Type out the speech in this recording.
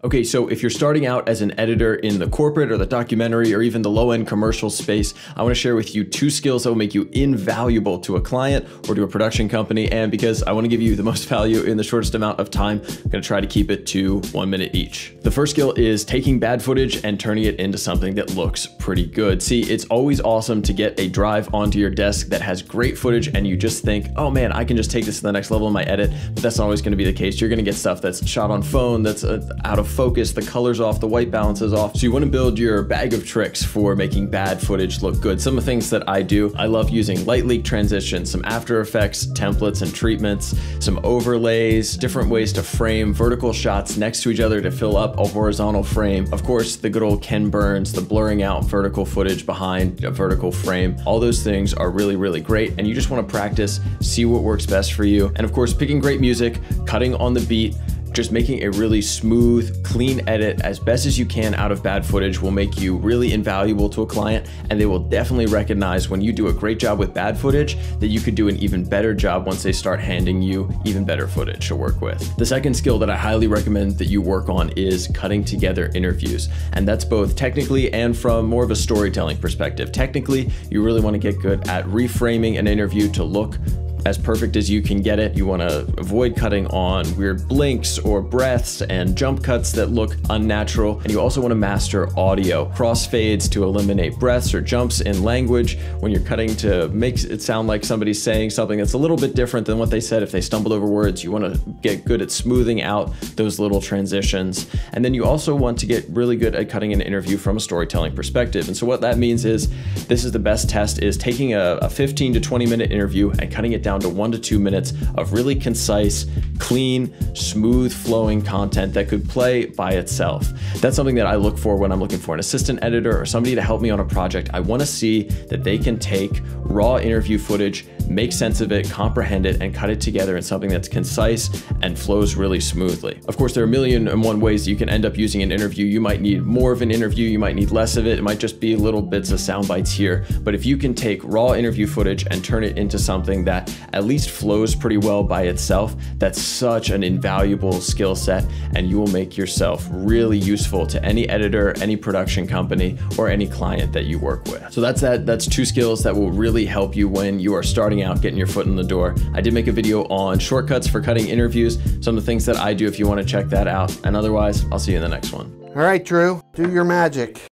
Okay, so if you're starting out as an editor in the corporate or the documentary or even the low-end commercial space, I want to share with you 2 skills that will make you invaluable to a client or to a production company. And because I want to give you the most value in the shortest amount of time, I'm going to try to keep it to 1 minute each. The first skill is taking bad footage and turning it into something that looks pretty good. See, it's always awesome to get a drive onto your desk that has great footage and you just think, oh man, I can just take this to the next level in my edit, but that's not always going to be the case. You're going to get stuff that's shot on phone, that's out of focus, the color's off, the white balance is off. So you want to build your bag of tricks for making bad footage look good. Some of the things that I do, I love using light leak transitions, some After Effects templates and treatments, some overlays, different ways to frame vertical shots next to each other to fill up a horizontal frame. Of course, the good old Ken Burns, the blurring out vertical footage behind a vertical frame. All those things are really, really great. And you just want to practice, see what works best for you. And of course, picking great music, cutting on the beat, just making a really smooth, clean edit as best as you can out of bad footage will make you really invaluable to a client, and they will definitely recognize when you do a great job with bad footage that you could do an even better job once they start handing you even better footage to work with. The second skill that I highly recommend that you work on is cutting together interviews, and that's both technically and from more of a storytelling perspective. Technically, you really want to get good at reframing an interview to look as perfect as you can get it. You want to avoid cutting on weird blinks or breaths and jump cuts that look unnatural. And you also want to master audio, crossfades to eliminate breaths or jumps in language when you're cutting to make it sound like somebody's saying something that's a little bit different than what they said. If they stumbled over words, you want to get good at smoothing out those little transitions. And then you also want to get really good at cutting an interview from a storytelling perspective. And so what that means is, this is the best test, is taking a 15 to 20 minute interview and cutting it down to 1 to 2 minutes of really concise, clean, smooth flowing content that could play by itself. That's something that I look for when I'm looking for an assistant editor or somebody to help me on a project. I want to see that they can take raw interview footage, make sense of it, comprehend it, and cut it together in something that's concise and flows really smoothly. Of course, there are a million and one ways that you can end up using an interview. You might need more of an interview, you might need less of it. It might just be little bits of sound bites here. But if you can take raw interview footage and turn it into something that at least flows pretty well by itself, that's such an invaluable skill set, and you will make yourself really useful to any editor, any production company, or any client that you work with. So that's 2 skills that will really help you when you are starting out, getting your foot in the door. I did make a video on shortcuts for cutting interviews, some of the things that I do if you want to check that out. And otherwise, I'll see you in the next one. All right, Drew, do your magic.